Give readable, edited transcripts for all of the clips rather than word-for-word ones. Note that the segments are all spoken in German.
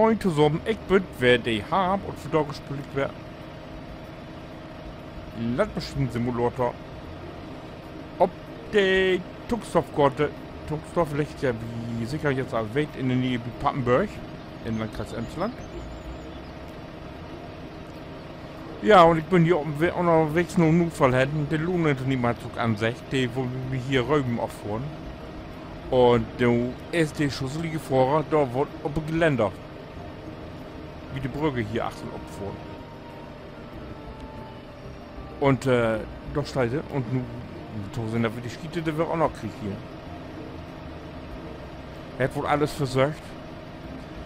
Moin zusammen, ich bin wer die hab und für da gespielt wer Landmaschinen-Simulator. Ob der Tungstorf-Gorte, Tungstorf liegt ja wie sicher jetzt erwähnt in der Nähe wie Pappenburg, in Landkreis Emsland. Ja, und ich bin hier unterwegs noch einen Unfall hätten, den Lohnunternehmerzug an sich, die wo wir hier Röben auffahren. Und der erste schusselige Fahrer, da wird auf dem Geländer. Wie die Brücke hier 18 abfahren. Und da steigt er und nun sind da wird die Schiete, der wird auch noch Krieg hier. Er hat wohl alles versorgt.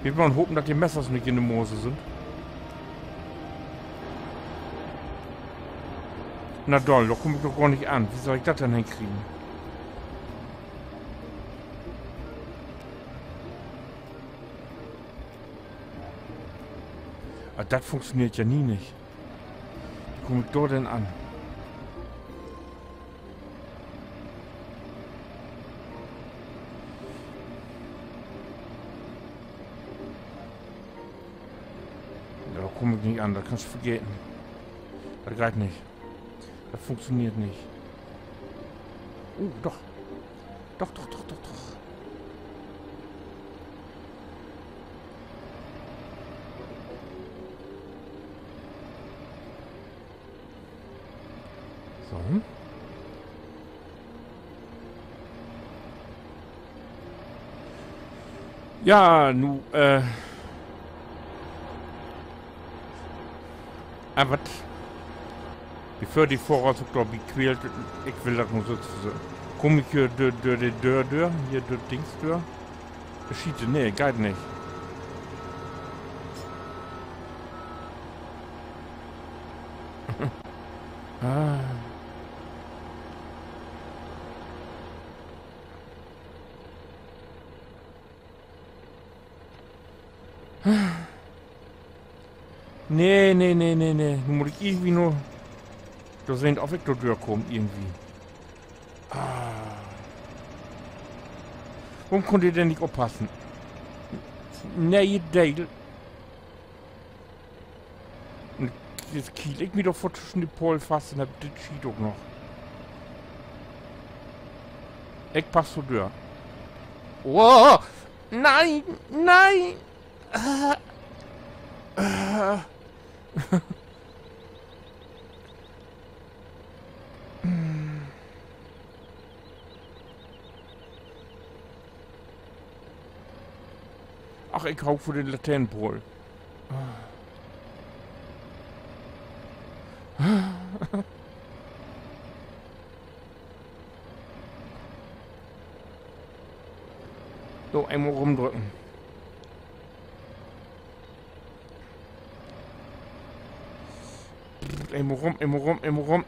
Wir wollen hoffen, dass die Messers nicht in der Moose sind. Na doll, da komme ich doch gar nicht an. Wie soll ich das denn hinkriegen? Aber das funktioniert ja nie nicht. Wie komme ich da denn an? Ja, da komme ich nicht an, das kannst du vergessen. Das geht nicht. Das funktioniert nicht. Doch. Doch. So. Ja, nu, was? Bevor die Voraussetzung da bequält, ich will das nur so zu sagen. Komm ich hier hier durch Dings durch? Das schießt, nee, geht nicht. Ah. Nee. Nun muss ich irgendwie nur... Da sind auch weg, da durchkommen, irgendwie. Warum konnte ihr denn nicht aufpassen? Nee, Dale. Jetzt kiel ich mich doch vor zwischen die Pol fast und hab das Schied auch noch. Ich pass so durch. Oh! Nein! Ach, ich hau für den Laternenpol. So, einmal rumdrücken. Einmal rum.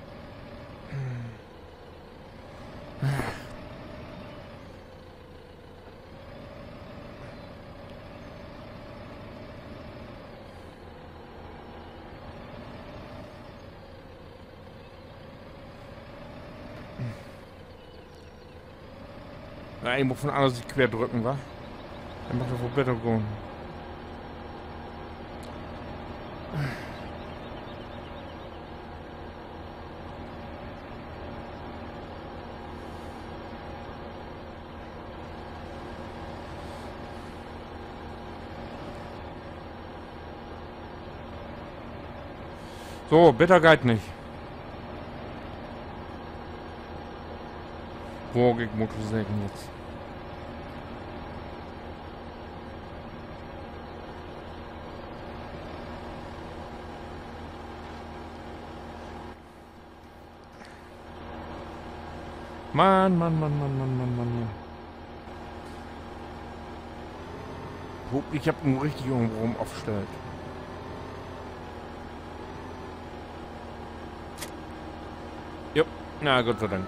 Ja, ich muss von einer Seite quer drücken, wa? Dann macht er wohl besser gehen. So, besser geht nicht. Wo geht Motorsägen jetzt? Mann. Ich hab ihn richtig rum aufgestellt. Jo, na Gott sei Dank.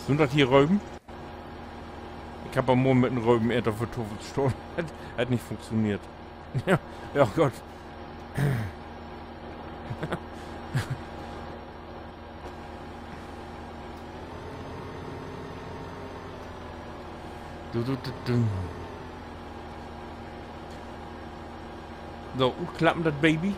Sind das hier Röben? Ich habe am Morgen mit einem Röben eher dafür Tofel gestohlen. Hat nicht funktioniert. Ja, Gott. So, klappen das Baby.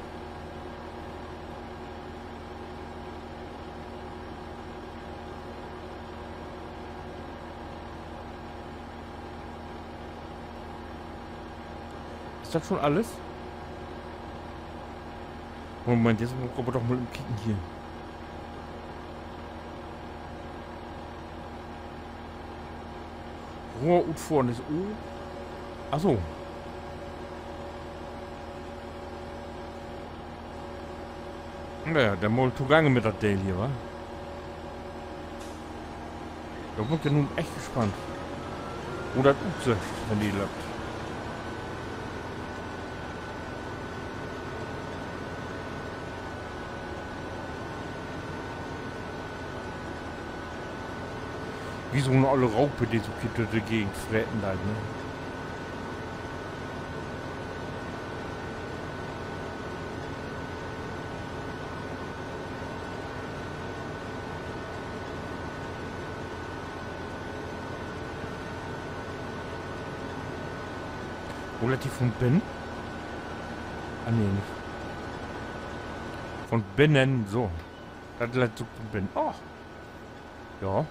Ist das schon alles? Moment, jetzt muss ich aber doch mal kicken hier. Rohr und vorne ist O. Achso. Naja, der mal zugange mit der Teil hier, wa? Da bin ich ja nun echt gespannt. Oder Utze, wenn die läuft. Wie so eine olle Raupe, die so durch die Gegend fretten halt, ne? Relativ von Ben? Ah, nee, nicht. Von Binnen, so. Das letzte von Ben. Oh. Ja.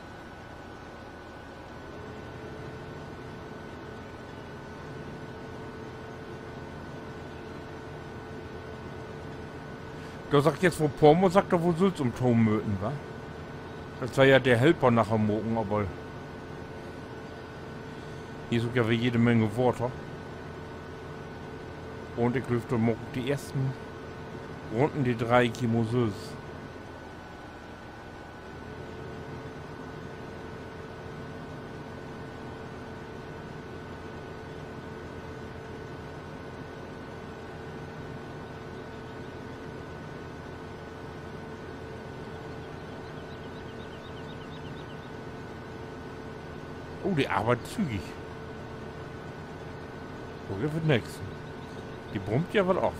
Da sagt jetzt, wo Pormo sagt, da wo soll's um Tom möten, wa? Das war ja der Helper nachher morgen, aber hier ist ja wie jede Menge Worte. Und ich lüfte morgen die ersten Runden, die 3 Chemosös. Oh, die arbeitet zügig. So, hier wird nichts. Die brummt ja was auf.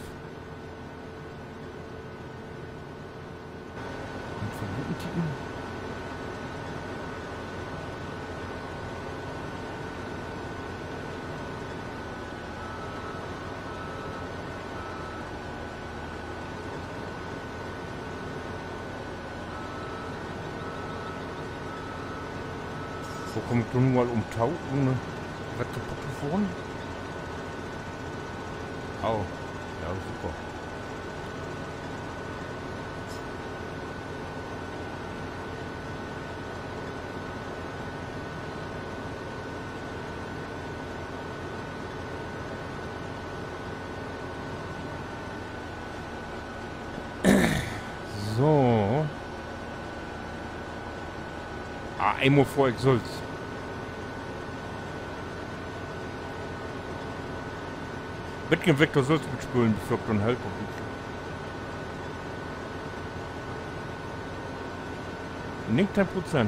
Und von guten Ticken. So kommt du nun mal um Tau, ohne was kaputt zu fahren. Au, ja super. So. Ah, einmal vor ich soll's. Mitgehen weg, du sollst mitspülen, befürgt und hält. Nicht 10%.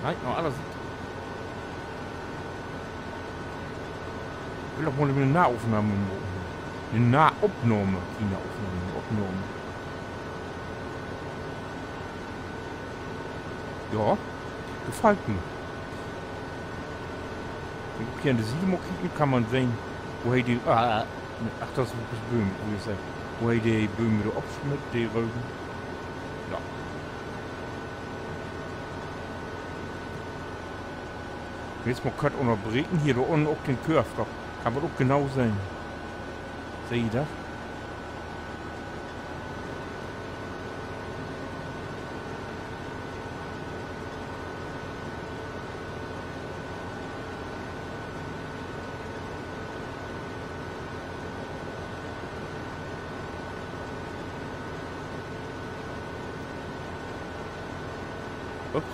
Nein, noch alles. Ich will doch mal eine Nahaufnahme machen. Eine Nahaufnahme. Keine Aufnahme, eine Aufnahme. Ja, gefällt mir. Wenn ich hier an die Siedlung kriege, kann man sehen, woher die. Ach, das ist das Böhm, wie gesagt. Woher die Böhmen wieder abschmiert, die Rögen. Ja. Jetzt mal kurz unterbrechen. Hier da unten auch den Curve. Da kann man auch genau sehen. Seht ihr das? Ups.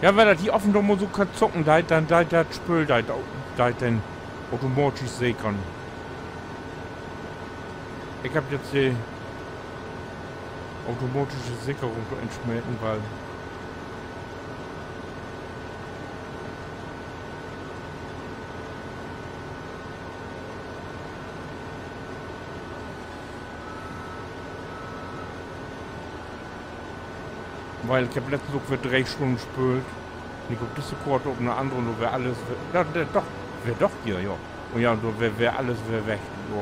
Ja, weil er die offen doch mal so kann zocken, dann das Spül, da den automatisch sichern. Ich hab jetzt die automatische Sicherung entschmelzen, weil ich hab letztens auch für 3 Stunden gespült. Und ich hab das sofort auf eine andere und da wäre alles, doch, wäre doch hier, ja. Und ja, und da wäre alles weg. Ja,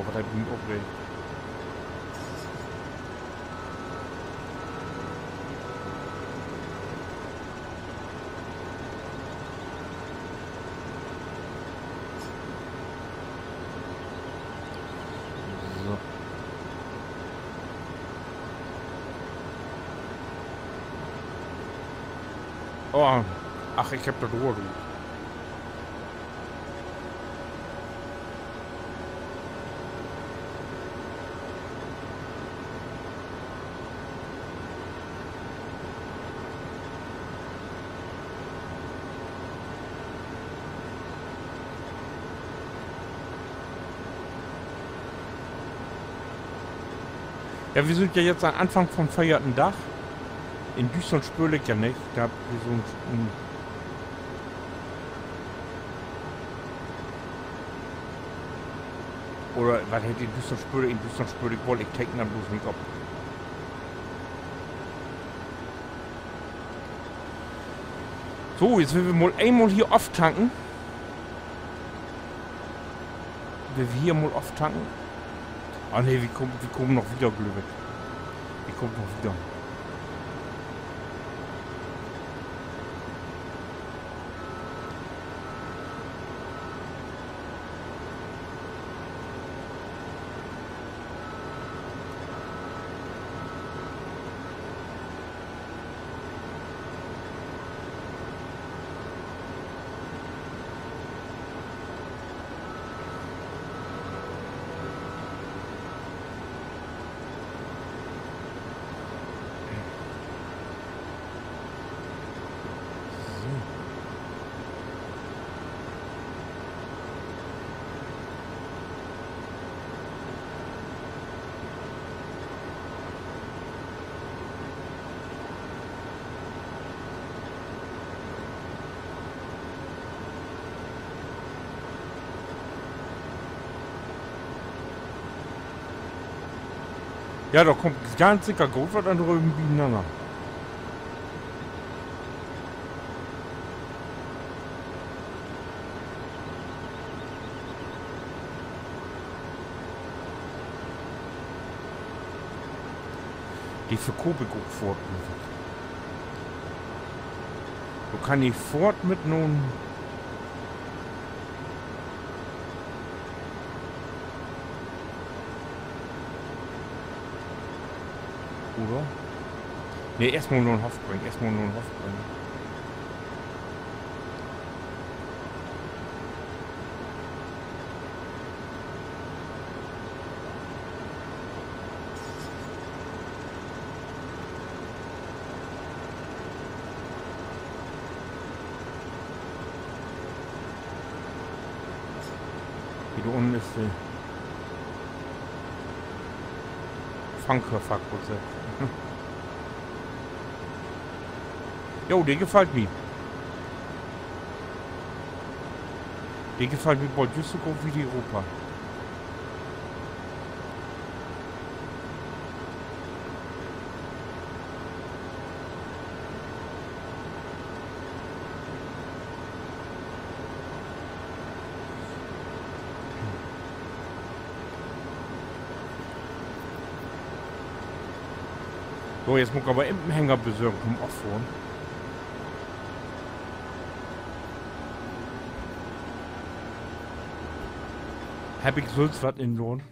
was hat mich aufgeregt. So. Oh, ach, ich hab das Rohr, du. Ja, wir sind ja jetzt am Anfang vom feierten Dach. In Düsseldorf spüre ich ja nicht. Da hab ich so ein oder was hätte in Düsseldorf spüre? In Düsseldorf spüre ich wollte ich tecken dann bloß nicht ab. So, jetzt will wir mal einmal hier oft tanken. Will wir hier mal oft tanken? Ah ne, wir kommen noch wieder, Glöwe. Wir kommen noch wieder. Ja, da kommt ganz sicher gut was an drüben beieinander. Die für Kubik auch fort. Du kannst nicht fort mit nun. Oder? Ne, erstmal nur einen Hof bringen. Erstmal nur einen Hof bringen. Hier unten ist die Fangkörperprozess. Jo, der gefällt mir. Der gefällt mir bald just so gut wie die Europa. So, jetzt muss ich aber im Hänger besorgen, um auffahren. Hab ich sonst was in Lohn?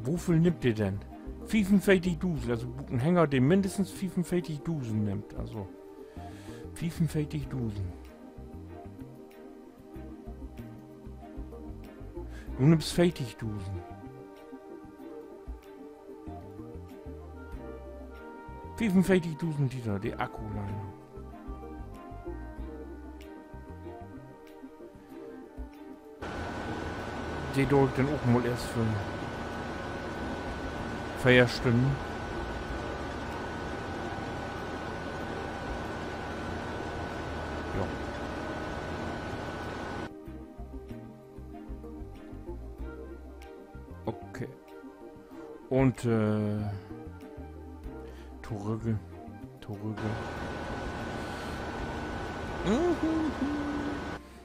Wofür nimmt ihr denn? 45 Dusen, also ein Hänger, der mindestens 45 Dusen nimmt, also 45 Dusen. Du nimmst 40.000. Wie 45.000 Liter, die Akkuliner. Die dort dann auch mal erst für 4 Stunden. Ja. Okay. Und Torüge.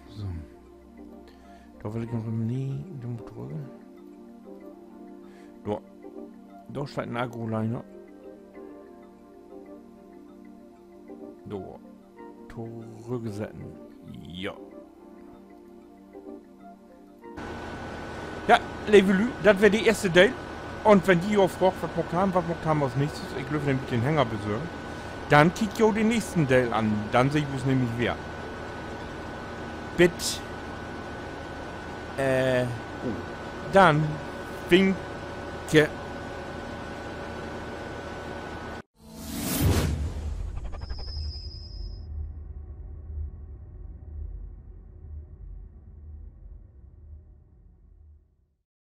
So. Da will ich noch nie drücken. Da steht ein Agroliner. Da. Torüge setzen. Ja. Ja, Levelü, das wäre die erste Date. Und wenn die auch fragt, was wir haben als nächstes, ich glaube nämlich den Hänger besorgen, dann kickt ihr den nächsten Dale an. Dann sehe ich es nämlich wer. Bitte. Dann winke